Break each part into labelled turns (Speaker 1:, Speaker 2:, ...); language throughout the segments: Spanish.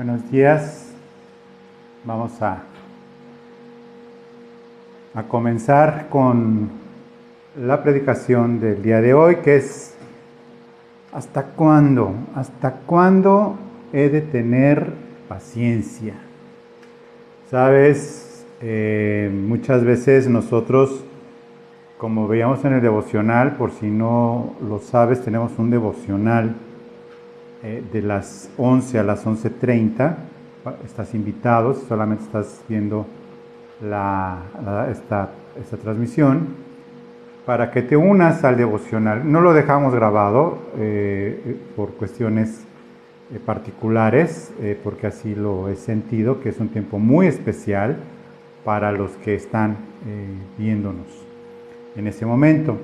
Speaker 1: Buenos días. Vamos a comenzar con la predicación del día de hoy, que es ¿hasta cuándo? ¿Hasta cuándo he de tener paciencia? Sabes, muchas veces nosotros, como veíamos en el devocional, por si no lo sabes, tenemos un devocional de las 11 a las 11:30. Estás invitado, si solamente estás viendo esta transmisión, para que te unas al devocional. No lo dejamos grabado por cuestiones particulares, porque así lo he sentido, que es un tiempo muy especial para los que están viéndonos en ese momento.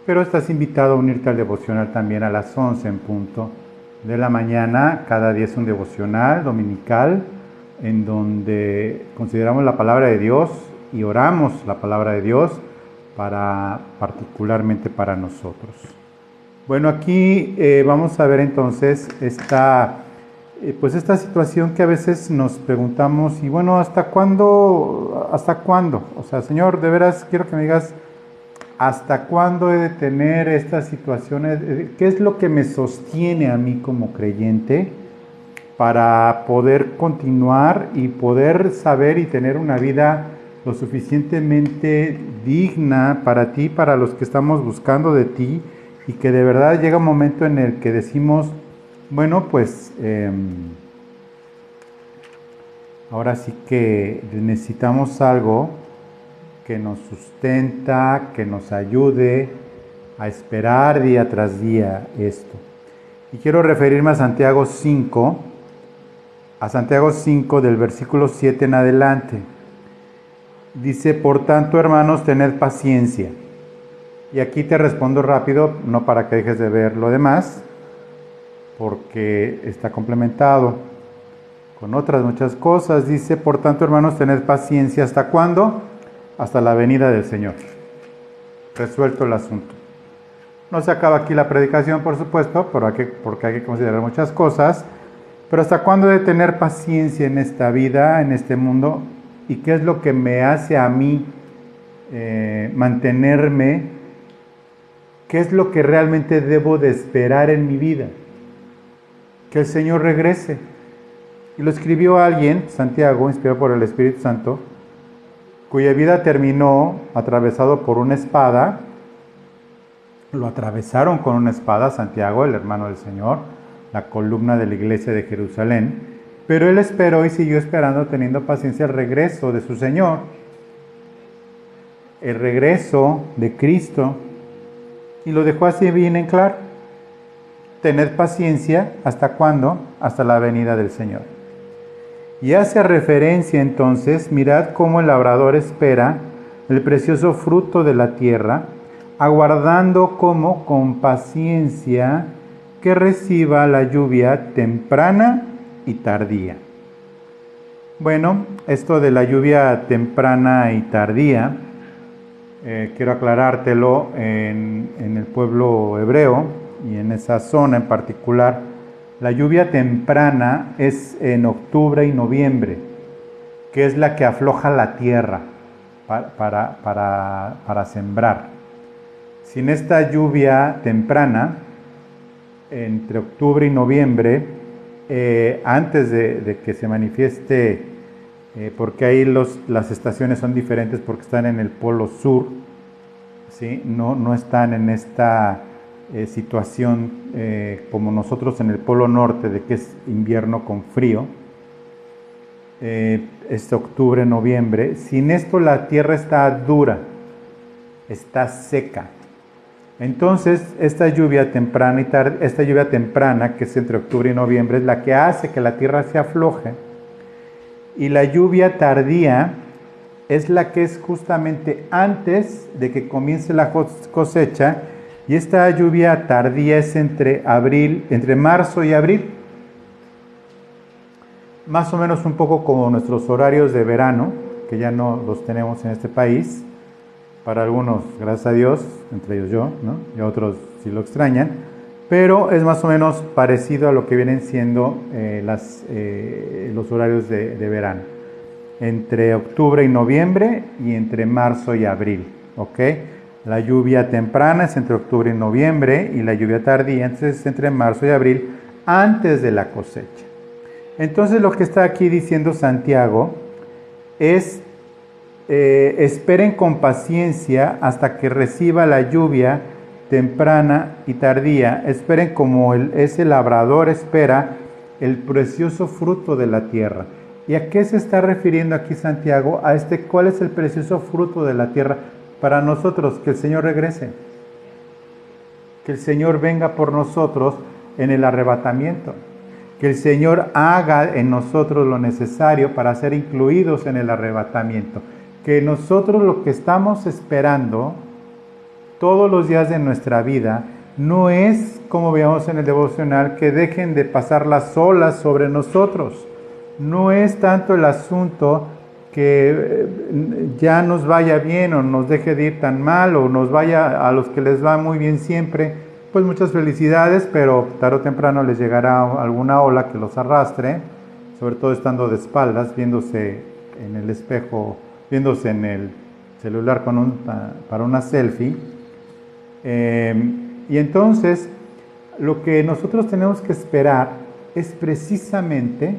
Speaker 1: Pero estás invitado a unirte al devocional también a las 11 en punto de la mañana. Cada día es un devocional dominical en donde consideramos la palabra de Dios y oramos la palabra de Dios particularmente para nosotros. Bueno, aquí vamos a ver entonces esta situación que a veces nos preguntamos, y bueno, ¿hasta cuándo? ¿Hasta cuándo? O sea, Señor, de veras quiero que me digas, ¿hasta cuándo he de tener estas situaciones? ¿Qué es lo que me sostiene a mí como creyente para poder continuar y poder saber y tener una vida lo suficientemente digna para ti, para los que estamos buscando de ti, y que de verdad llega un momento en el que decimos, bueno, pues ahora sí que necesitamos algo que nos sustenta, que nos ayude a esperar día tras día esto. Y quiero referirme a Santiago 5, del versículo 7 en adelante. Dice: por tanto, hermanos, tened paciencia. Y aquí te respondo rápido, no para que dejes de ver lo demás, porque está complementado con otras muchas cosas. Dice: por tanto, hermanos, tened paciencia. ¿Hasta cuándo? Hasta la venida del Señor. Resuelto el asunto. No se acaba aquí la predicación, por supuesto, porque hay que considerar muchas cosas. Pero ¿hasta cuándo he de tener paciencia en esta vida, en este mundo? ¿Y qué es lo que me hace a mí mantenerme? ¿Qué es lo que realmente debo de esperar en mi vida? Que el Señor regrese. Y lo escribió alguien, Santiago, inspirado por el Espíritu Santo, cuya vida terminó atravesado por una espada. Lo atravesaron con una espada, Santiago, el hermano del Señor, la columna de la iglesia de Jerusalén. Pero él esperó y siguió esperando, teniendo paciencia, el regreso de su Señor, el regreso de Cristo, y lo dejó así bien en claro. Tened paciencia, ¿hasta cuándo? Hasta la venida del Señor. Y hace referencia entonces, mirad cómo el labrador espera el precioso fruto de la tierra, aguardando como con paciencia que reciba la lluvia temprana y tardía. Bueno, esto de la lluvia temprana y tardía, quiero aclarártelo, en el pueblo hebreo y en esa zona en particular, la lluvia temprana es en octubre y noviembre, que es la que afloja la tierra para sembrar. Sin esta lluvia temprana, entre octubre y noviembre, antes de que se manifieste, porque ahí las estaciones son diferentes porque están en el polo sur, ¿sí? No están en esta situación como nosotros en el polo norte, de que es invierno con frío. Este octubre, noviembre, sin esto la tierra está dura, está seca. Entonces, esta lluvia temprana, que es entre octubre y noviembre, es la que hace que la tierra se afloje. Y la lluvia tardía es la que es justamente antes de que comience la cosecha. Y esta lluvia tardía es entre marzo y abril. Más o menos un poco como nuestros horarios de verano, que ya no los tenemos en este país. Para algunos, gracias a Dios, entre ellos yo, ¿no? Y otros sí lo extrañan. pero es más o menos parecido a lo que vienen siendo los horarios de verano, entre octubre y noviembre y entre marzo y abril, ¿ok? La lluvia temprana es entre octubre y noviembre y la lluvia tardía entonces es entre marzo y abril, antes de la cosecha. Entonces lo que está aquí diciendo Santiago es esperen con paciencia hasta que reciba la lluvia temprana y tardía. Esperen como ese labrador espera el precioso fruto de la tierra. ¿Y a qué se está refiriendo aquí Santiago? ¿Cuál es el precioso fruto de la tierra para nosotros? Que el Señor regrese. Que el Señor venga por nosotros en el arrebatamiento. Que el Señor haga en nosotros lo necesario para ser incluidos en el arrebatamiento. Que nosotros lo que estamos esperando todos los días de nuestra vida no es, como veamos en el devocional, que dejen de pasar las olas sobre nosotros. No es tanto el asunto que ya nos vaya bien o nos deje de ir tan mal o nos vaya a los que les va muy bien siempre, pues muchas felicidades, pero tarde o temprano les llegará alguna ola que los arrastre, sobre todo estando de espaldas, viéndose en el espejo, viéndose en el celular para una selfie. Y entonces lo que nosotros tenemos que esperar es precisamente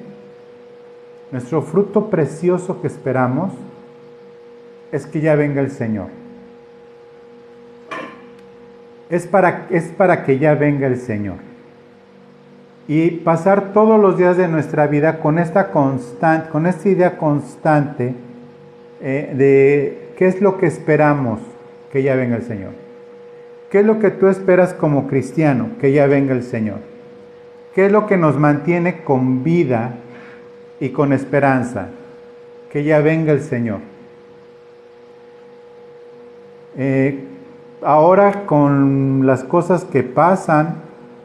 Speaker 1: nuestro fruto precioso que esperamos, es que ya venga el Señor. Es para que ya venga el Señor. Y pasar todos los días de nuestra vida con esta idea constante de qué es lo que esperamos que ya venga el Señor. ¿Qué es lo que tú esperas como cristiano? Que ya venga el Señor. ¿Qué es lo que nos mantiene con vida y con esperanza? Que ya venga el Señor. Ahora con las cosas que pasan,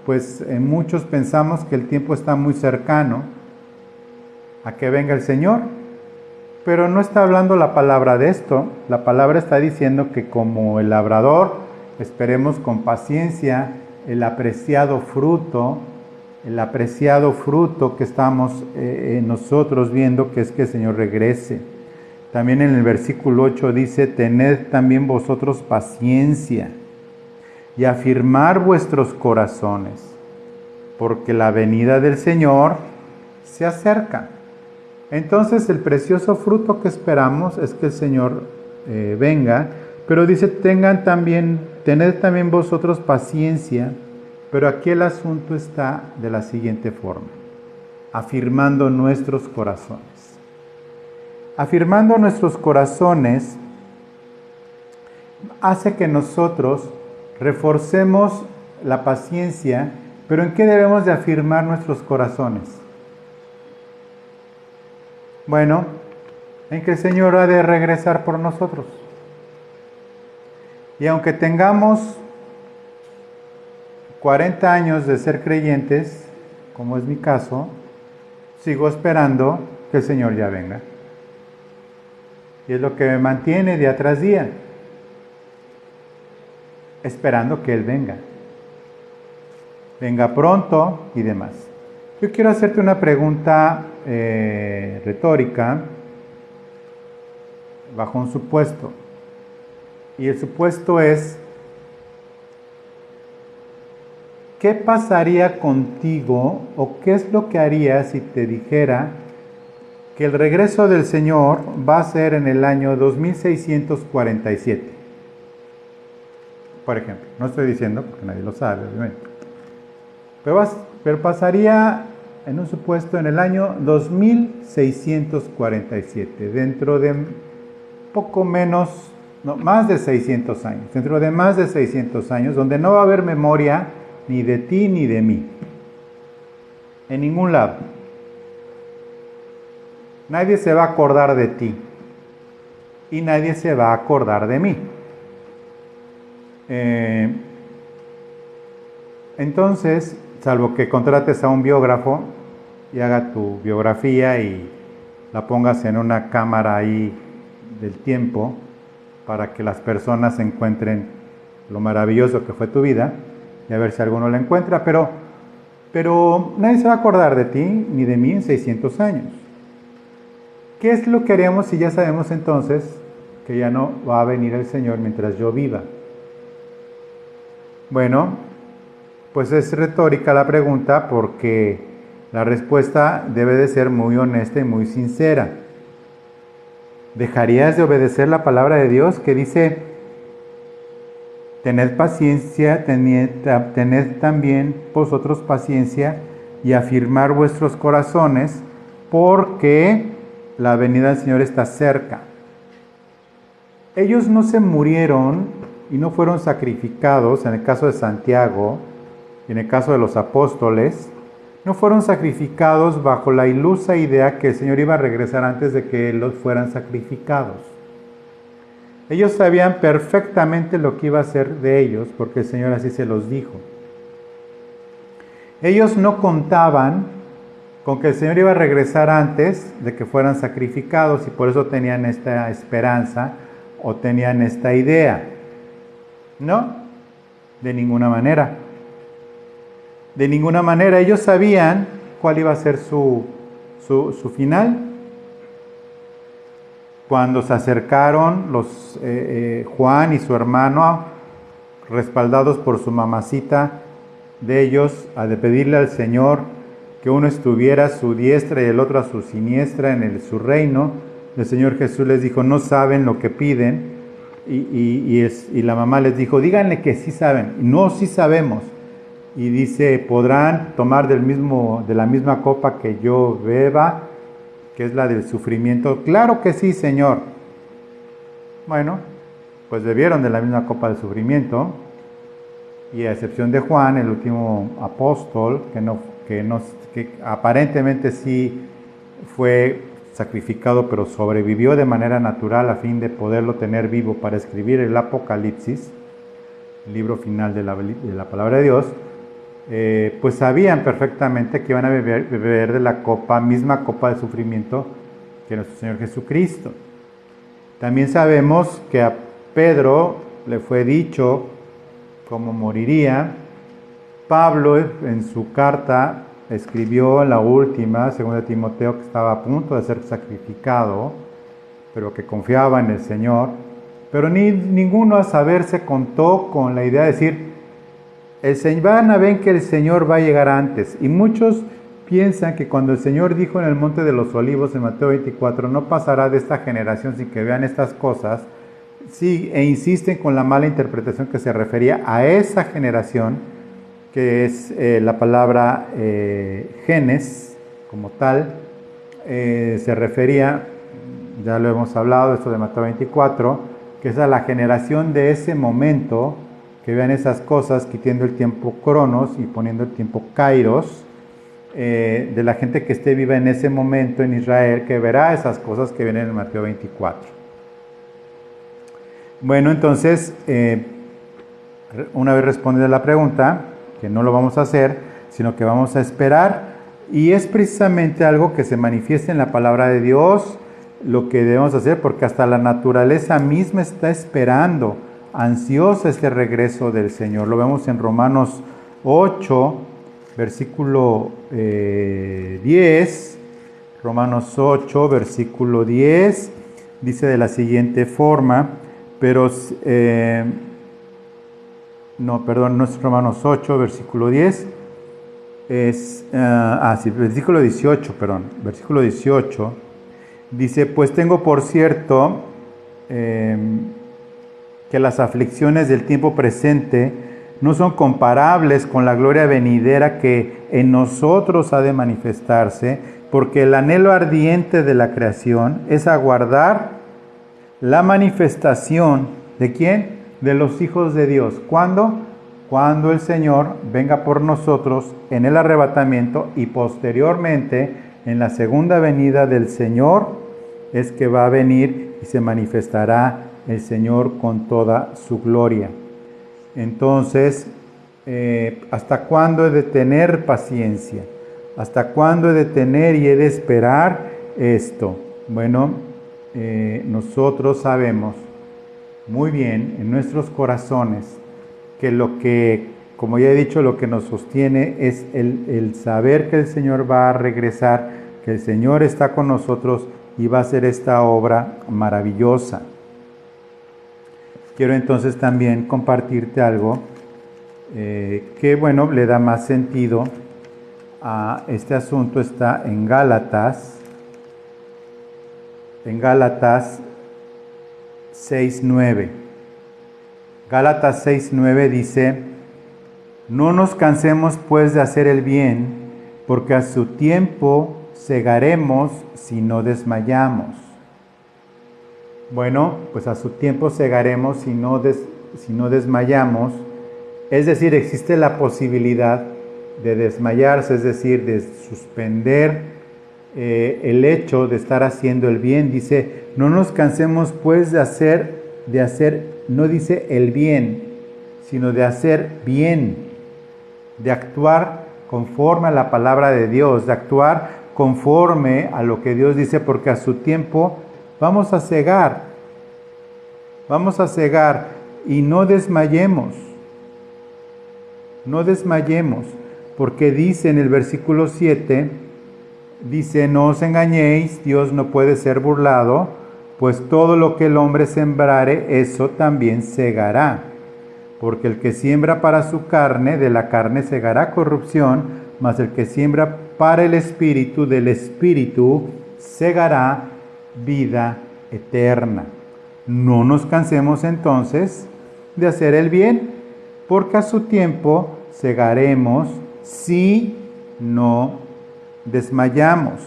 Speaker 1: pues muchos pensamos que el tiempo está muy cercano a que venga el Señor, pero no está hablando la palabra de esto. La palabra está diciendo que como el labrador esperemos con paciencia el apreciado fruto que estamos nosotros viendo, que es que el Señor regrese. También en el versículo 8 dice, tened también vosotros paciencia y afirmar vuestros corazones, porque la venida del Señor se acerca. Entonces el precioso fruto que esperamos es que el Señor venga, pero dice, tened también vosotros paciencia, pero aquí el asunto está de la siguiente forma, afirmando nuestros corazones. Afirmando nuestros corazones hace que nosotros reforcemos la paciencia, pero ¿en qué debemos de afirmar nuestros corazones? Bueno, en que el Señor ha de regresar por nosotros. Y aunque tengamos 40 años de ser creyentes, como es mi caso, sigo esperando que el Señor ya venga. Y es lo que me mantiene día tras día, esperando que Él venga. Venga pronto y demás. Yo quiero hacerte una pregunta retórica bajo un supuesto. Y el supuesto es, ¿qué pasaría contigo o qué es lo que harías si te dijera que el regreso del Señor va a ser en el año 2647? Por ejemplo, no estoy diciendo porque nadie lo sabe, obviamente. Pero pasaría en un supuesto en el año 2647, dentro de poco menos, no, más de 600 años, dentro de más de 600 años, donde no va a haber memoria ni de ti ni de mí, en ningún lado. Nadie se va a acordar de ti y nadie se va a acordar de mí. Entonces, salvo que contrates a un biógrafo y haga tu biografía y la pongas en una cámara ahí del tiempo para que las personas encuentren lo maravilloso que fue tu vida, y a ver si alguno la encuentra, pero nadie se va a acordar de ti ni de mí en 600 años. ¿Qué es lo que haremos si ya sabemos entonces que ya no va a venir el Señor mientras yo viva? Bueno, pues es retórica la pregunta porque la respuesta debe de ser muy honesta y muy sincera. ¿Dejarías de obedecer la palabra de Dios que dice: tened paciencia, tened también vosotros paciencia y afirmar vuestros corazones, porque la venida del Señor está cerca? Ellos no se murieron y no fueron sacrificados, en el caso de Santiago y en el caso de los apóstoles, no fueron sacrificados bajo la ilusa idea que el Señor iba a regresar antes de que los fueran sacrificados. Ellos sabían perfectamente lo que iba a ser de ellos, porque el Señor así se los dijo. Ellos no contaban con que el Señor iba a regresar antes de que fueran sacrificados, y por eso tenían esta esperanza o tenían esta idea. No, de ninguna manera. De ninguna manera. Ellos sabían cuál iba a ser su final. Cuando se acercaron Juan y su hermano, respaldados por su mamacita de ellos, a pedirle al Señor que uno estuviera a su diestra y el otro a su siniestra en su reino, el Señor Jesús les dijo: no saben lo que piden. Y la mamá les dijo: díganle que sí saben. No, sí sabemos. Y dice: ¿podrán tomar de la misma copa que yo beba, que es la del sufrimiento? Claro que sí, Señor. Bueno, pues bebieron de la misma copa del sufrimiento, y a excepción de Juan, el último apóstol, que aparentemente sí fue sacrificado, pero sobrevivió de manera natural a fin de poderlo tener vivo para escribir el Apocalipsis, el libro final de la palabra de Dios. Pues sabían perfectamente que iban a beber de la misma copa de sufrimiento que nuestro Señor Jesucristo. También sabemos que a Pedro le fue dicho cómo moriría. Pablo, en su carta, escribió en la última, 2 Timoteo, que estaba a punto de ser sacrificado, pero que confiaba en el Señor. Pero ninguno a saber se contó con la idea de decir: van a ver que el Señor va a llegar antes. Y muchos piensan que cuando el Señor dijo en el Monte de los Olivos, en Mateo 24, no pasará de esta generación sin que vean estas cosas, sí, e insisten con la mala interpretación que se refería a esa generación, que es la palabra genes como tal, se refería, ya lo hemos hablado, esto de Mateo 24, que es a la generación de ese momento, que vean esas cosas, quitando el tiempo cronos y poniendo el tiempo kairos, de la gente que esté viva en ese momento en Israel, que verá esas cosas que vienen en Mateo 24. Bueno, entonces, una vez respondida la pregunta, que no lo vamos a hacer, sino que vamos a esperar, y es precisamente algo que se manifiesta en la palabra de Dios, lo que debemos hacer, porque hasta la naturaleza misma está esperando, ansiosa, este regreso del Señor. Lo vemos en Romanos 8, versículo 10, Romanos 8, versículo 10, dice de la siguiente forma, pero... no es Romanos 8, versículo 10, versículo 18, versículo 18, dice: pues tengo por cierto que las aflicciones del tiempo presente no son comparables con la gloria venidera que en nosotros ha de manifestarse, porque el anhelo ardiente de la creación es aguardar la manifestación ¿de quién? De los hijos de Dios. ¿Cuándo? Cuando el Señor venga por nosotros en el arrebatamiento, y posteriormente en la segunda venida del Señor es que va a venir y se manifestará el Señor con toda su gloria. Entonces, ¿hasta cuándo he de tener paciencia? ¿Hasta cuándo he de tener y he de esperar esto? Bueno, nosotros sabemos muy bien en nuestros corazones que lo que como ya he dicho, lo que nos sostiene es el saber que el Señor va a regresar, que el Señor está con nosotros y va a hacer esta obra maravillosa. Quiero entonces también compartirte algo que, bueno, le da más sentido a este asunto. Está en Gálatas 6:9. Gálatas 6:9 dice: no nos cansemos pues de hacer el bien, porque a su tiempo segaremos si no desmayamos. Bueno, pues a su tiempo segaremos si no desmayamos. Es decir, existe la posibilidad de desmayarse, es decir, de suspender el hecho de estar haciendo el bien. Dice, no nos cansemos pues de hacer, no dice el bien, sino de hacer bien, de actuar conforme a la palabra de Dios, de actuar conforme a lo que Dios dice, porque a su tiempo vamos a cegar y no desmayemos, porque dice en el versículo 7, dice, no os engañéis, Dios no puede ser burlado, pues todo lo que el hombre sembrare, eso también segará. Porque el que siembra para su carne, de la carne segará corrupción, mas el que siembra para el Espíritu, del Espíritu segará vida eterna. No nos cansemos entonces de hacer el bien, porque a su tiempo segaremos si no desmayamos.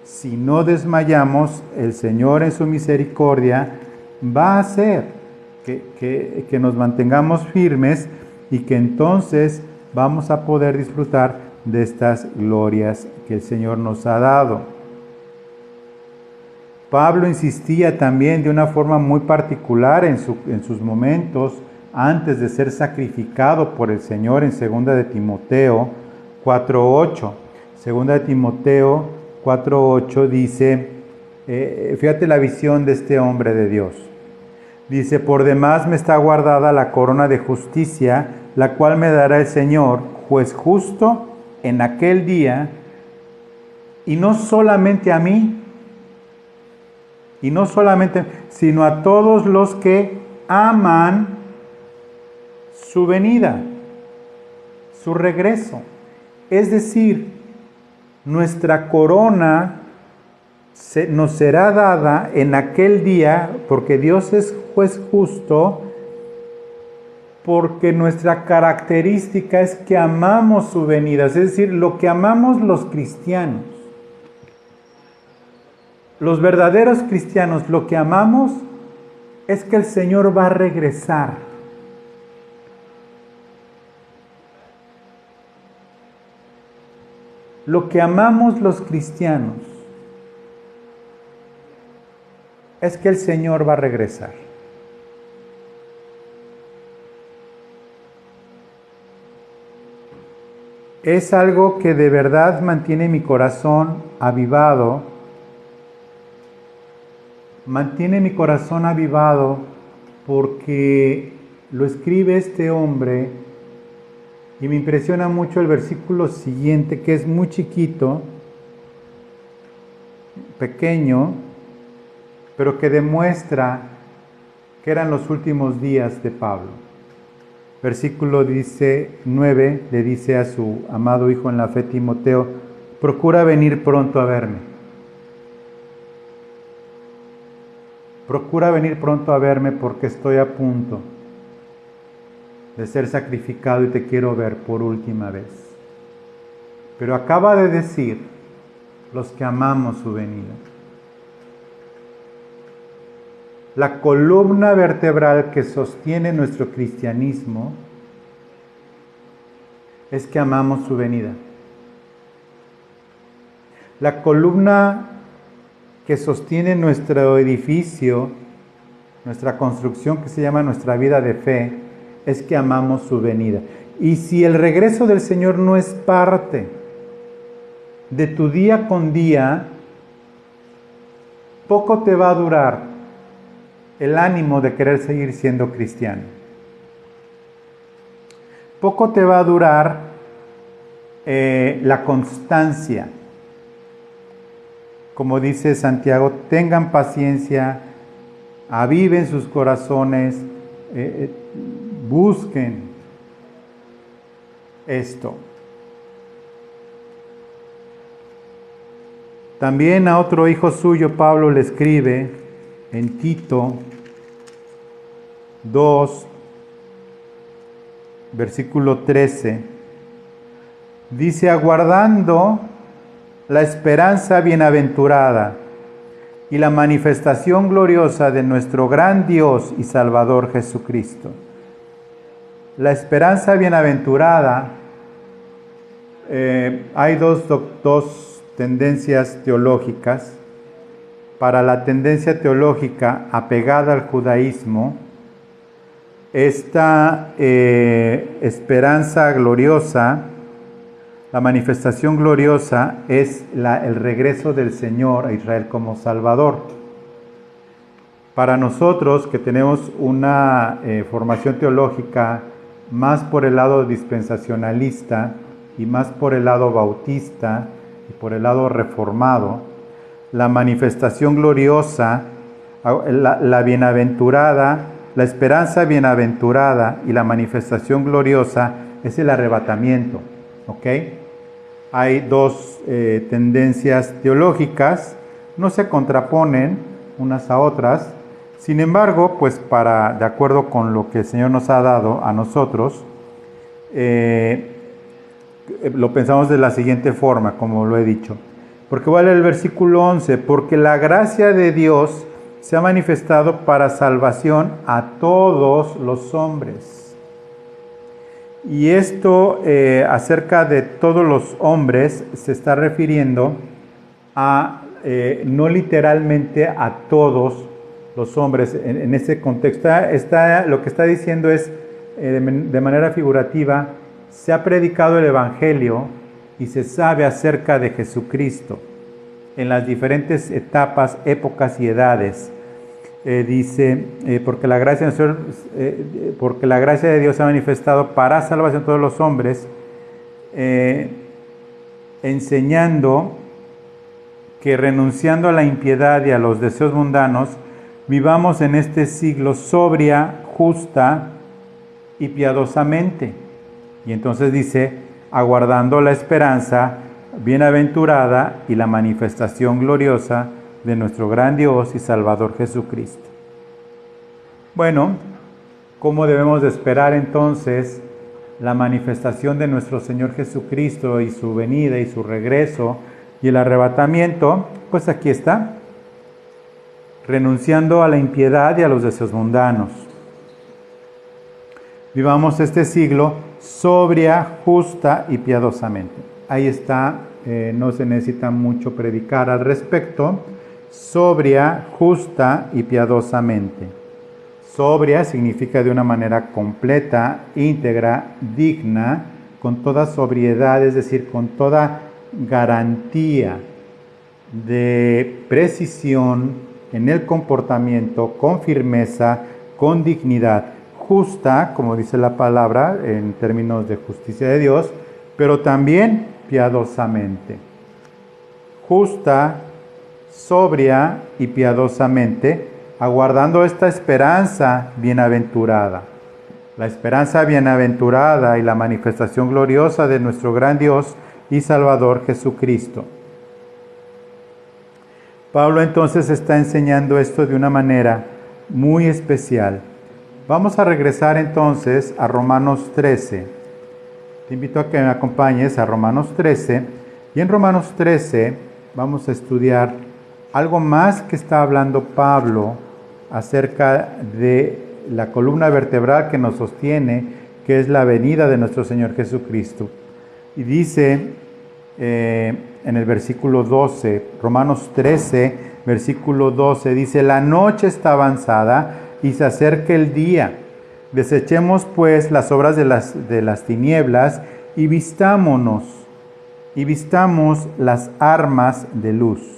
Speaker 1: Si no desmayamos, el Señor en su misericordia va a hacer que nos mantengamos firmes y que entonces vamos a poder disfrutar de estas glorias que el Señor nos ha dado. Pablo insistía también de una forma muy particular en sus momentos antes de ser sacrificado por el Señor en 2 de Timoteo 4:8. 2 de Timoteo 4:8 dice, fíjate la visión de este hombre de Dios. Dice, por demás me está guardada la corona de justicia, la cual me dará el Señor, juez justo, en aquel día, y no solamente a mí, sino a todos los que aman su venida, su regreso. Es decir, nuestra corona nos será dada en aquel día, porque Dios es juez justo, porque nuestra característica es que amamos su venida, es decir, lo que amamos los cristianos. Los verdaderos cristianos, lo que amamos es que el Señor va a regresar. Lo que amamos los cristianos es que el Señor va a regresar. Es algo que de verdad mantiene mi corazón avivado. Mantiene mi corazón avivado porque lo escribe este hombre y me impresiona mucho el versículo siguiente, que es muy chiquito, pequeño, pero que demuestra que eran los últimos días de Pablo. Versículo 9 le dice a su amado hijo en la fe Timoteo, procura venir pronto a verme. Procura venir pronto a verme porque estoy a punto de ser sacrificado y te quiero ver por última vez. Pero acaba de decir, los que amamos su venida. La columna vertebral que sostiene nuestro cristianismo es que amamos su venida. La columna que sostiene nuestro edificio, nuestra construcción que se llama nuestra vida de fe, es que amamos su venida. Y si el regreso del Señor no es parte de tu día con día, poco te va a durar el ánimo de querer seguir siendo cristiano. poco te va a durar la constancia. Como dice Santiago, tengan paciencia, aviven sus corazones, busquen esto. También a otro hijo suyo Pablo le escribe en Tito 2, versículo 13, dice: aguardando la esperanza bienaventurada y la manifestación gloriosa de nuestro gran Dios y Salvador Jesucristo. La esperanza bienaventurada, hay dos tendencias teológicas. Para la tendencia teológica apegada al judaísmo, esta esperanza gloriosa, la manifestación gloriosa, es el regreso del Señor a Israel como Salvador. Para nosotros que tenemos una formación teológica más por el lado dispensacionalista y más por el lado bautista y por el lado reformado, la manifestación gloriosa, la bienaventurada, la esperanza bienaventurada y la manifestación gloriosa es el arrebatamiento, ¿ok? Hay dos tendencias teológicas, no se contraponen unas a otras. Sin embargo, pues de acuerdo con lo que el Señor nos ha dado a nosotros, lo pensamos de la siguiente forma, como lo he dicho. Porque vale el versículo 11, porque la gracia de Dios se ha manifestado para salvación a todos los hombres. Y esto acerca de todos los hombres se está refiriendo a, no literalmente a todos los hombres. En ese contexto, lo que está diciendo es, de manera figurativa, se ha predicado el Evangelio y se sabe acerca de Jesucristo en las diferentes etapas, épocas y edades. Dice, porque la gracia de Dios se ha manifestado para salvación de todos los hombres, enseñando que renunciando a la impiedad y a los deseos mundanos, vivamos en este siglo sobria, justa y piadosamente. Y entonces dice, aguardando la esperanza bienaventurada y la manifestación gloriosa de nuestro gran Dios y Salvador Jesucristo. Bueno, ¿cómo debemos de esperar entonces la manifestación de nuestro Señor Jesucristo y su venida y su regreso y el arrebatamiento? Pues aquí está, renunciando a la impiedad y a los deseos mundanos. Vivamos este siglo sobria, justa y piadosamente. Ahí está, no se necesita mucho predicar al respecto. Sobria, justa y piadosamente. Sobria significa de una manera completa, íntegra, digna, con toda sobriedad, es decir, con toda garantía de precisión en el comportamiento, con firmeza, con dignidad. Justa, como dice la palabra, en términos de justicia de Dios, pero también piadosamente. Justa, sobria y piadosamente, aguardando esta esperanza bienaventurada. La esperanza bienaventurada y la manifestación gloriosa de nuestro gran Dios y Salvador Jesucristo. Pablo entonces está enseñando esto de una manera muy especial. Vamos a regresar entonces a Romanos 13. Te invito a que me acompañes a Romanos 13. Y en Romanos 13 vamos a estudiar algo más que está hablando Pablo acerca de la columna vertebral que nos sostiene, que es la venida de nuestro Señor Jesucristo. Y dice en el versículo 12, Romanos 13, versículo 12, dice: la noche está avanzada y se acerca el día. Desechemos pues las obras de las tinieblas y vistamos las armas de luz.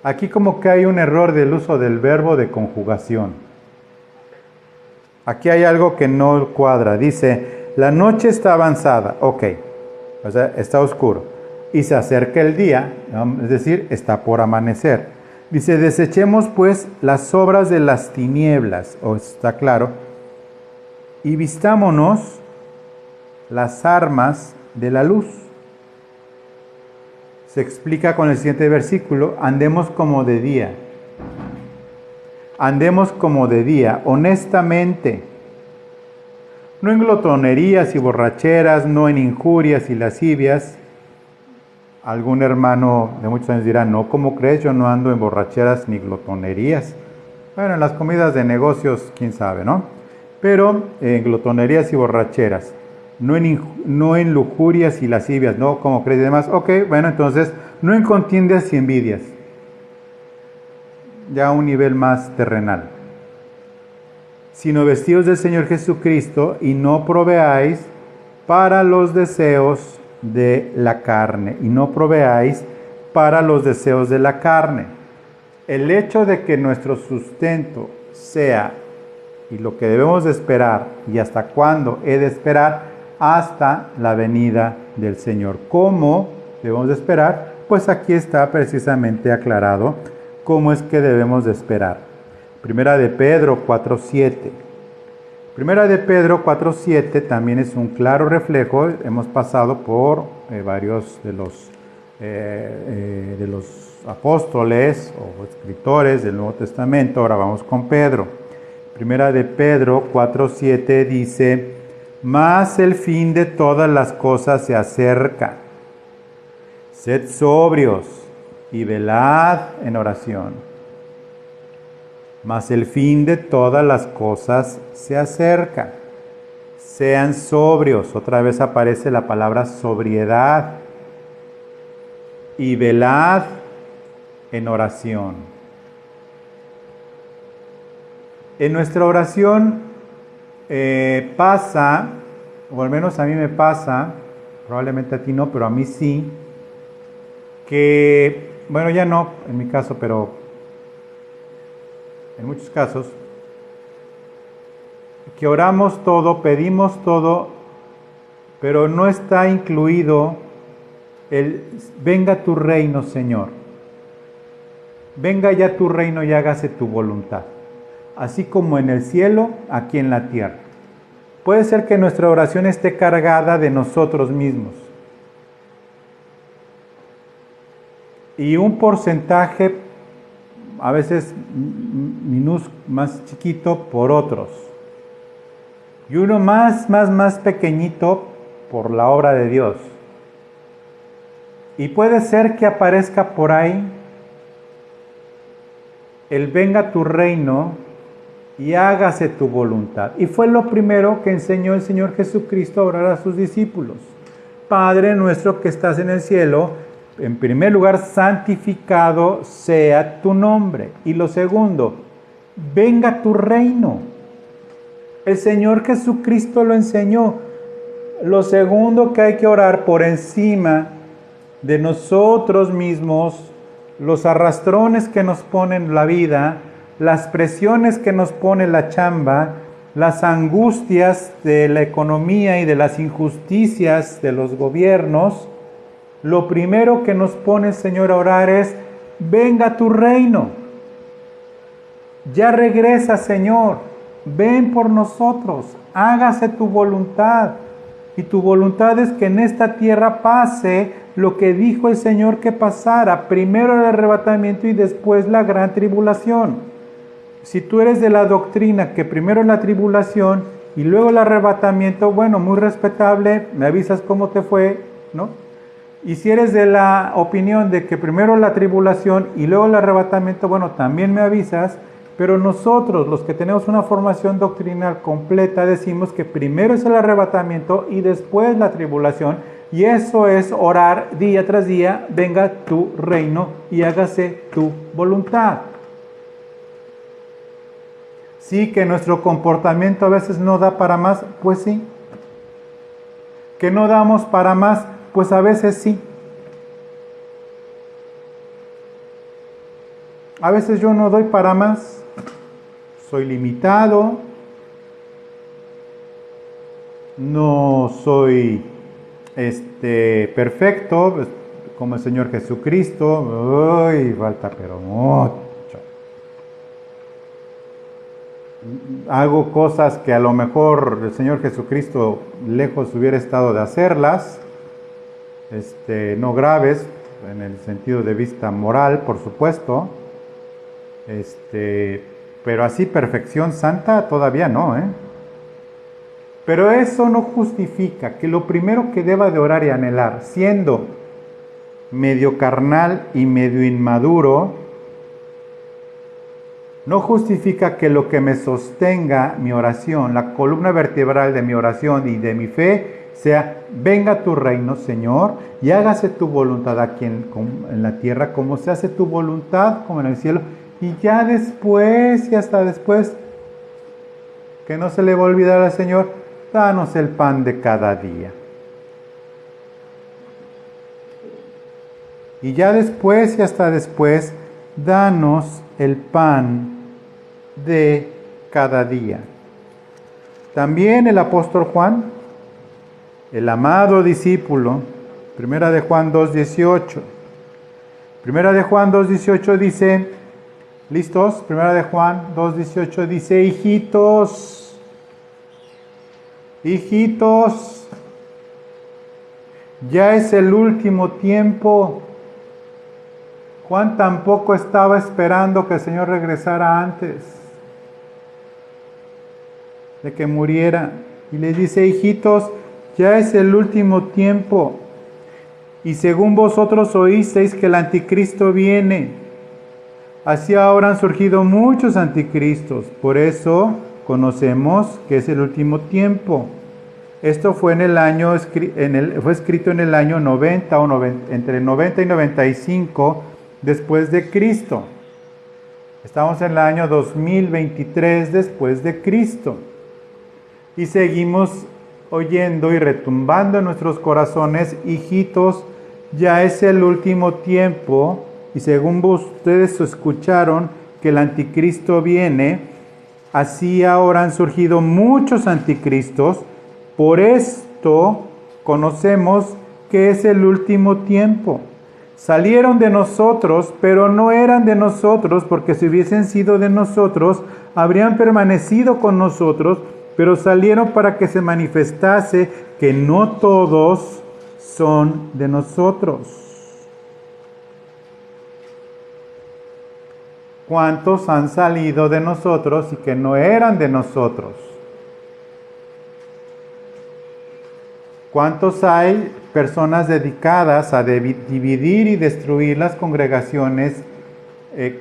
Speaker 1: Aquí como que hay un error del uso del verbo de conjugación. Aquí hay algo que no cuadra. Dice, la noche está avanzada, ok, o sea, está oscuro, y se acerca el día, ¿no? Es decir, está por amanecer. Dice, desechemos pues las obras de las tinieblas, o está claro, y vistámonos las armas de la luz. Se explica con el siguiente versículo, andemos como de día. Andemos como de día, honestamente, no en glotonerías y borracheras, no en injurias y lascivias. Algún hermano de muchos años dirá, no, ¿cómo crees? Yo no ando en borracheras ni glotonerías. Bueno, en las comidas de negocios, quién sabe, ¿no? Pero en glotonerías y borracheras, no en lujurias y lascivias, ¿no? ¿Cómo crees? Y demás. Ok, bueno, entonces, no en contiendas y envidias. Ya a un nivel más terrenal. Sino vestidos del Señor Jesucristo y no proveáis para los deseos de la carne. Y no proveáis para los deseos de la carne. El hecho de que nuestro sustento sea, y lo que debemos de esperar, y hasta cuándo he de esperar, hasta la venida del Señor. ¿Cómo debemos de esperar? Pues aquí está precisamente aclarado cómo es que debemos de esperar. Primera de Pedro 4:7. Primera de Pedro 4:7 también es un claro reflejo. Hemos pasado por varios de los apóstoles o escritores del Nuevo Testamento. Ahora vamos con Pedro. Primera de Pedro 4:7 dice, mas el fin de todas las cosas se acerca. Sed sobrios y velad en oración. Mas el fin de todas las cosas se acerca. Sean sobrios. Otra vez aparece la palabra sobriedad. Y velad en oración. En nuestra oración pasa, o al menos a mí me pasa, probablemente a ti no, pero a mí sí, que, bueno, ya no en mi caso, pero en muchos casos, que oramos todo, pedimos todo, pero no está incluido el venga tu reino, Señor. Venga ya tu reino y hágase tu voluntad. Así como en el cielo, aquí en la tierra. Puede ser que nuestra oración esté cargada de nosotros mismos. Y un porcentaje, a veces más chiquito, por otros. Y uno más pequeñito por la obra de Dios. Y puede ser que aparezca por ahí el venga tu reino y hágase tu voluntad. Y fue lo primero que enseñó el Señor Jesucristo a orar a sus discípulos. Padre nuestro que estás en el cielo, en primer lugar, santificado sea tu nombre. Y lo segundo, venga tu reino. El Señor Jesucristo lo enseñó. Lo segundo que hay que orar por encima de nosotros mismos, los arrastrones que nos ponen la vida, las presiones que nos pone la chamba, las angustias de la economía y de las injusticias de los gobiernos, lo primero que nos pone el Señor a orar es, venga tu reino. Ya regresa, Señor. Ven por nosotros. Hágase tu voluntad. Y tu voluntad es que en esta tierra pase lo que dijo el Señor que pasara. Primero el arrebatamiento y después la gran tribulación. Si tú eres de la doctrina que primero la tribulación y luego el arrebatamiento, bueno, muy respetable, me avisas cómo te fue, ¿no? Y si eres de la opinión de que primero la tribulación y luego el arrebatamiento, bueno, también me avisas. Pero nosotros, los que tenemos una formación doctrinal completa, decimos que primero es el arrebatamiento y después la tribulación. Y eso es orar día tras día, venga tu reino y hágase tu voluntad. Sí, que nuestro comportamiento a veces no da para más, pues sí. Que no damos para más, pues a veces sí. A veces yo no doy para más. Soy limitado, no soy perfecto, como el Señor Jesucristo. Uy, falta pero mucho. Hago cosas que a lo mejor el Señor Jesucristo lejos hubiera estado de hacerlas, no graves en el sentido de vista moral, por supuesto, pero así perfección santa todavía no, ¿eh? Pero eso no justifica que lo primero que deba de orar y anhelar, siendo medio carnal y medio inmaduro, no justifica que lo que me sostenga mi oración, la columna vertebral de mi oración y de mi fe, sea: venga tu reino, Señor, y hágase tu voluntad aquí en la tierra, como se hace tu voluntad, como en el cielo. Y ya después, y hasta después, que no se le va a olvidar al Señor: danos el pan de cada día. Y ya después, y hasta después, danos el pan de cada día. También el apóstol Juan, el amado discípulo, Primera de Juan 2:18. Primera de Juan 2:18 dice, ¿listos? Primera de Juan 2:18 dice: hijitos, ya es el último tiempo. Juan tampoco estaba esperando que el Señor regresara antes de que muriera. Y les dice: hijitos, ya es el último tiempo. Y según vosotros oísteis que el anticristo viene, así ahora han surgido muchos anticristos. Por eso conocemos que es el último tiempo. Esto fue fue escrito en el año 90 entre 90 y 95 después de Cristo. Estamos en el año 2023 después de Cristo. Y seguimos oyendo y retumbando en nuestros corazones: hijitos, ya es el último tiempo. Y según ustedes escucharon que el anticristo viene, así ahora han surgido muchos anticristos. Por esto conocemos que es el último tiempo. Salieron de nosotros, pero no eran de nosotros, porque si hubiesen sido de nosotros, habrían permanecido con nosotros, pero salieron para que se manifestase que no todos son de nosotros. ¿Cuántos han salido de nosotros y que no eran de nosotros? ¿Cuántos hay personas dedicadas a dividir y destruir las congregaciones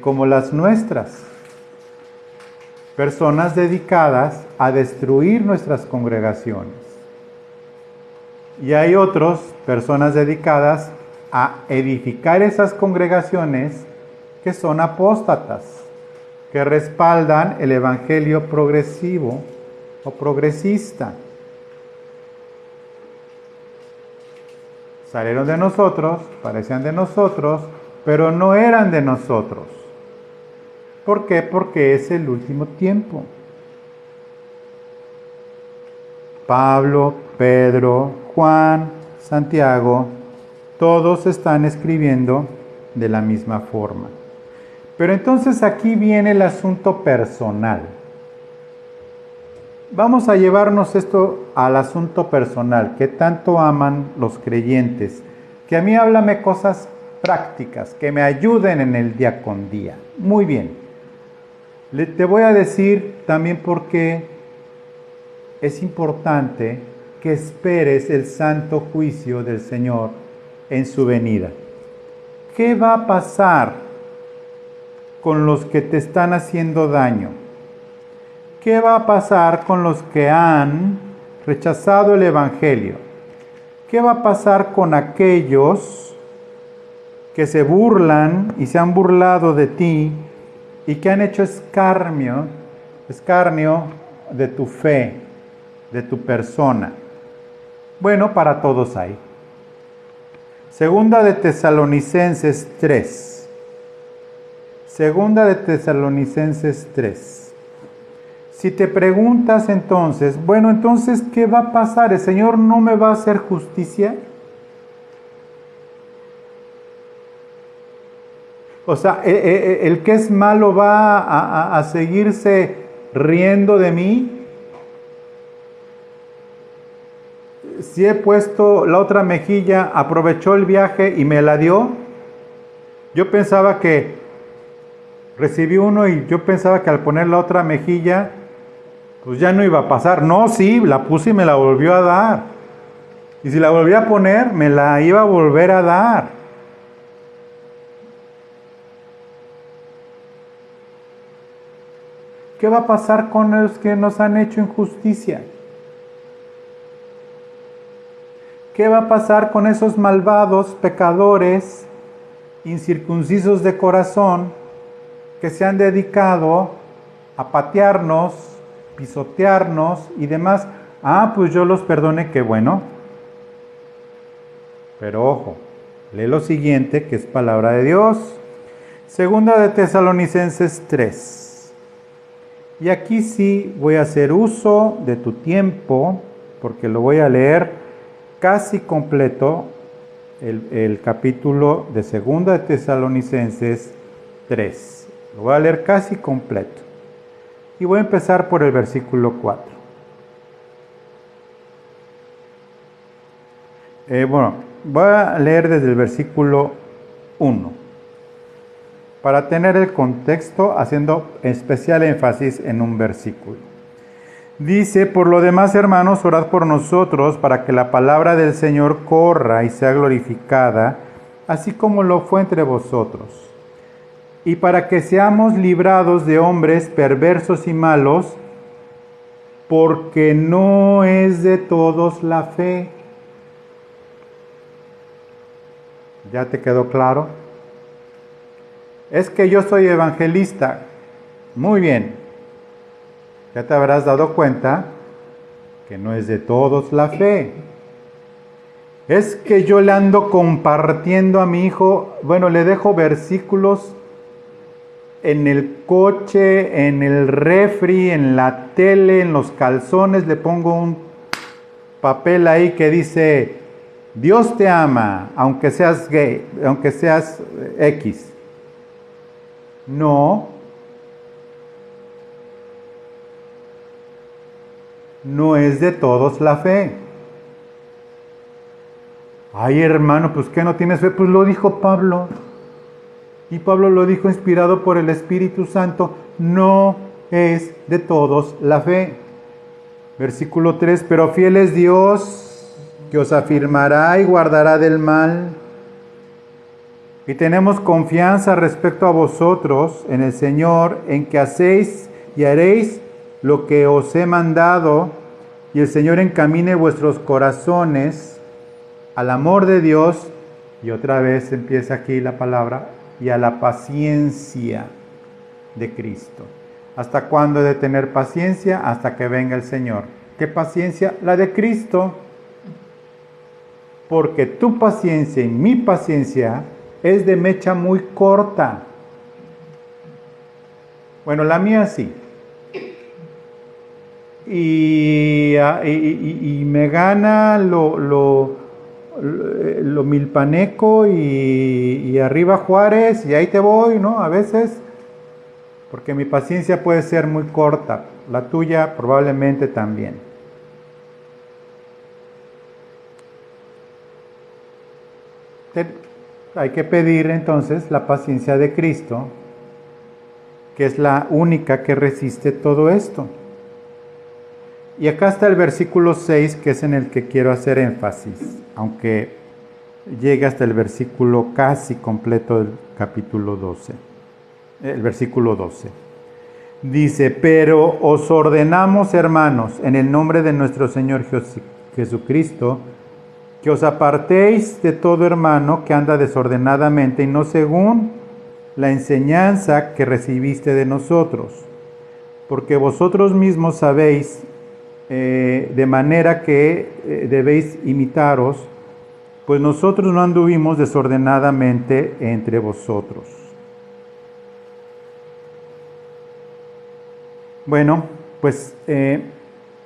Speaker 1: como las nuestras? Personas dedicadas a destruir nuestras congregaciones. Y hay otros, personas dedicadas a edificar esas congregaciones que son apóstatas, que respaldan el evangelio progresivo o progresista. Salieron de nosotros, parecían de nosotros, pero no eran de nosotros. ¿Por qué? Porque es el último tiempo. Pablo, Pedro, Juan, Santiago, todos están escribiendo de la misma forma. Pero entonces aquí viene el asunto personal. Vamos a llevarnos esto al asunto personal, que tanto aman los creyentes, que a mí háblame cosas prácticas, que me ayuden en el día con día. Muy bien. Te voy a decir también por qué es importante que esperes el santo juicio del Señor en su venida. ¿Qué va a pasar con los que te están haciendo daño? ¿Qué va a pasar con los que han rechazado el Evangelio? ¿Qué va a pasar con aquellos que se burlan y se han burlado de ti y que han hecho escarnio de tu fe, de tu persona? Bueno, para todos hay. Segunda de Tesalonicenses 3. Si te preguntas entonces, bueno, entonces, ¿qué va a pasar? ¿El Señor no me va a hacer justicia? O sea, ¿el que es malo va a seguirse riendo de mí? Si he puesto la otra mejilla, aprovechó el viaje y me la dio. Yo pensaba que recibí uno y yo pensaba que al poner la otra mejilla, pues ya no iba a pasar. No, sí, la puse y me la volvió a dar. Y si la volvía a poner, me la iba a volver a dar. ¿Qué va a pasar con los que nos han hecho injusticia? ¿Qué va a pasar con esos malvados pecadores, incircuncisos de corazón, que se han dedicado a patearnos, pisotearnos y demás? Ah, pues yo los perdoné, qué bueno. Pero ojo, lee lo siguiente, que es palabra de Dios. Segunda de Tesalonicenses 3. Y aquí sí voy a hacer uso de tu tiempo, porque lo voy a leer casi completo, el capítulo de Segunda de Tesalonicenses 3. Lo voy a leer casi completo. Y voy a empezar por el versículo 4. Voy a leer desde el versículo 1. Para tener el contexto, haciendo especial énfasis en un versículo. Dice, por lo demás, hermanos, orad por nosotros para que la palabra del Señor corra y sea glorificada, así como lo fue entre vosotros. Y para que seamos librados de hombres perversos y malos, porque no es de todos la fe. ¿Ya te quedó claro? Es que yo soy evangelista. Muy bien. Ya te habrás dado cuenta que no es de todos la fe. Es que yo le ando compartiendo a mi hijo, bueno, le dejo versículos en el coche, en el refri, en la tele, en los calzones, le pongo un papel ahí que dice, Dios te ama, aunque seas gay, aunque seas X. No. No es de todos la fe. Ay, hermano, pues ¿qué no tienes fe? Pues lo dijo Pablo. Y Pablo lo dijo inspirado por el Espíritu Santo. No es de todos la fe. Versículo 3. Pero fiel es Dios, que os afirmará y guardará del mal. Y tenemos confianza respecto a vosotros en el Señor, en que hacéis y haréis lo que os he mandado, y el Señor encamine vuestros corazones al amor de Dios, y otra vez empieza aquí la palabra, y a la paciencia de Cristo. ¿Hasta cuándo he de tener paciencia? Hasta que venga el Señor. ¿Qué paciencia? La de Cristo. Porque tu paciencia y mi paciencia es de mecha muy corta. Bueno, la mía sí. Y me gana lo milpaneco y arriba Juárez y ahí te voy, ¿no? A veces, porque mi paciencia puede ser muy corta, la tuya probablemente también. Hay que pedir entonces la paciencia de Cristo, que es la única que resiste todo esto. Y acá está el versículo 6, que es en el que quiero hacer énfasis, aunque llegue hasta el versículo casi completo del capítulo 12. El versículo 12. Dice, pero os ordenamos, hermanos, en el nombre de nuestro Señor Jesucristo, que os apartéis de todo hermano que anda desordenadamente y no según la enseñanza que recibiste de nosotros, porque vosotros mismos sabéis de manera que debéis imitaros, pues nosotros no anduvimos desordenadamente entre vosotros. Bueno, pues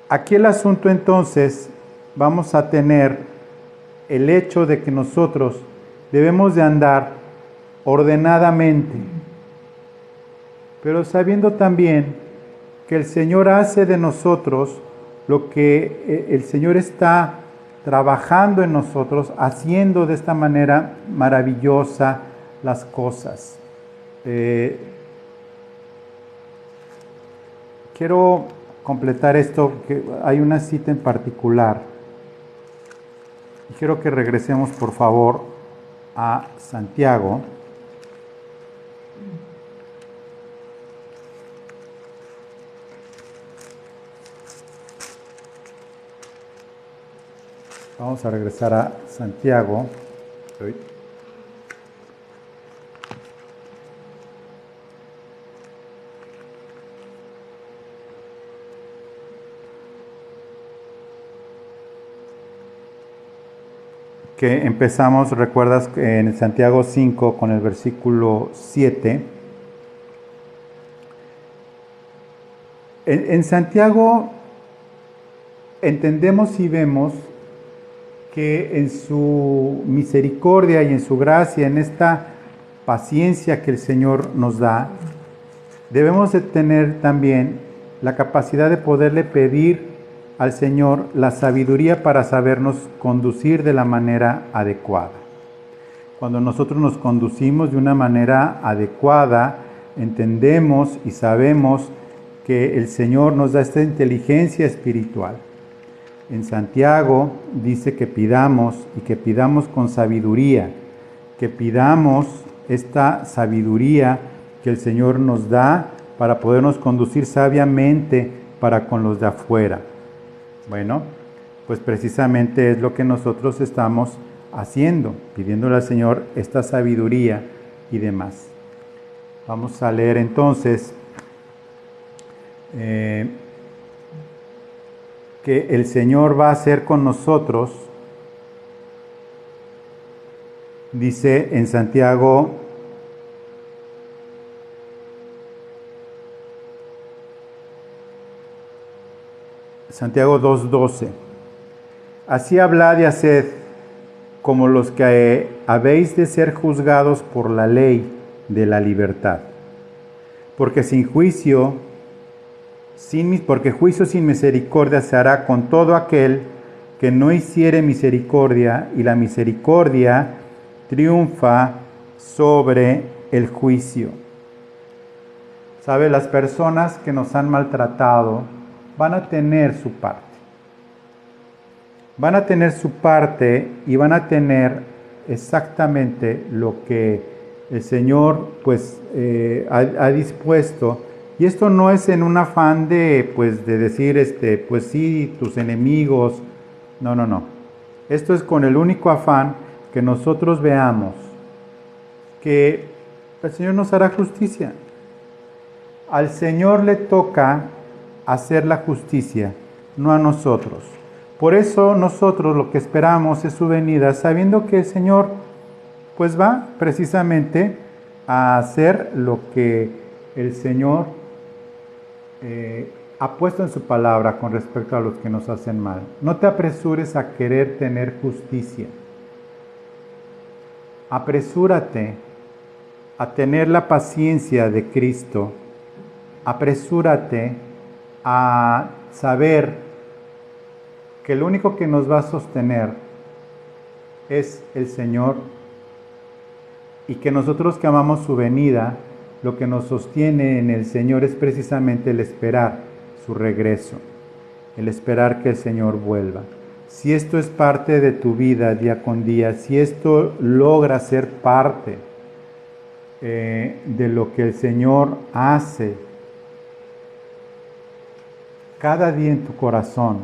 Speaker 1: aquí el asunto entonces vamos a tener el hecho de que nosotros debemos de andar ordenadamente, pero sabiendo también que el Señor hace de nosotros lo que el Señor está trabajando en nosotros, haciendo de esta manera maravillosa las cosas. Quiero completar esto, que hay una cita en particular. Y quiero que regresemos, por favor, a Santiago. Vamos a regresar a Santiago. Que empezamos, recuerdas, en Santiago 5 con el versículo 7. En Santiago entendemos y vemos que en su misericordia y en su gracia, en esta paciencia que el Señor nos da, debemos de tener también la capacidad de poderle pedir al Señor la sabiduría para sabernos conducir de la manera adecuada. Cuando nosotros nos conducimos de una manera adecuada, entendemos y sabemos que el Señor nos da esta inteligencia espiritual. En Santiago dice que pidamos y que pidamos con sabiduría, que pidamos esta sabiduría que el Señor nos da para podernos conducir sabiamente para con los de afuera. Bueno, pues precisamente es lo que nosotros estamos haciendo, pidiéndole al Señor esta sabiduría y demás. Vamos a leer entonces que el Señor va a hacer con nosotros. Dice en Santiago 2:12. Así hablad y haced como los que habéis de ser juzgados por la ley de la libertad. Porque juicio sin misericordia se hará con todo aquel que no hiciere misericordia, y la misericordia triunfa sobre el juicio. ¿Sabe? Las personas que nos han maltratado van a tener su parte. Van a tener su parte y van a tener exactamente lo que el Señor pues ha dispuesto. Y esto no es en un afán de decir pues sí, tus enemigos. No. Esto es con el único afán que nosotros veamos que el Señor nos hará justicia. Al Señor le toca hacer la justicia, no a nosotros. Por eso nosotros lo que esperamos es su venida, sabiendo que el Señor pues va precisamente a hacer lo que el Señor ha puesto en su palabra con respecto a los que nos hacen mal. No te apresures a querer tener justicia. Apresúrate a tener la paciencia de Cristo. Apresúrate a saber que lo único que nos va a sostener es el Señor, y que nosotros que amamos su venida, lo que nos sostiene en el Señor es precisamente el esperar su regreso, el esperar que el Señor vuelva. Si esto es parte de tu vida día con día, si esto logra ser parte de lo que el Señor hace cada día en tu corazón,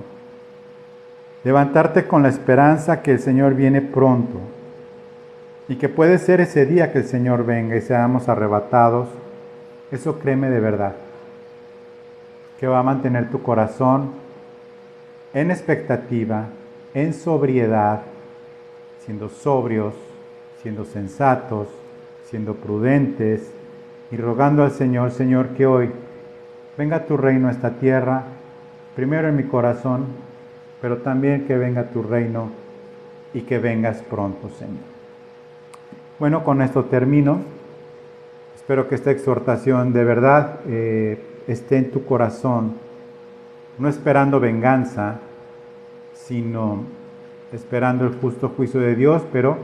Speaker 1: levantarte con la esperanza que el Señor viene pronto, y que puede ser ese día que el Señor venga y seamos arrebatados, eso créeme de verdad, que va a mantener tu corazón en expectativa, en sobriedad, siendo sobrios, siendo sensatos, siendo prudentes, y rogando al Señor, Señor, que hoy venga tu reino a esta tierra, primero en mi corazón, pero también que venga tu reino y que vengas pronto, Señor. Bueno, con esto termino. Espero que esta exhortación de verdad esté en tu corazón, no esperando venganza, sino esperando el justo juicio de Dios, pero,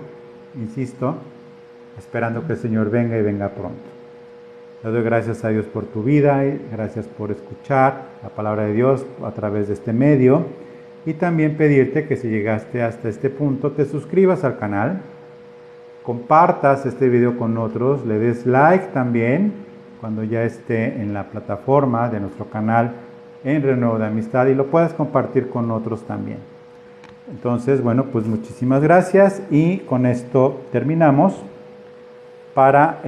Speaker 1: insisto, esperando que el Señor venga y venga pronto. Le doy gracias a Dios por tu vida y gracias por escuchar la palabra de Dios a través de este medio. Y también pedirte que si llegaste hasta este punto, te suscribas al canal, compartas este video con otros, le des like también cuando ya esté en la plataforma de nuestro canal en Renuevo de Amistad y lo puedas compartir con otros también. Entonces, bueno, pues muchísimas gracias y con esto terminamos para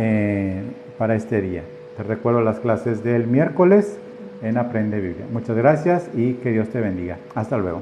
Speaker 1: este día. Te recuerdo las clases del miércoles en Aprende Biblia. Muchas gracias y que Dios te bendiga. Hasta luego.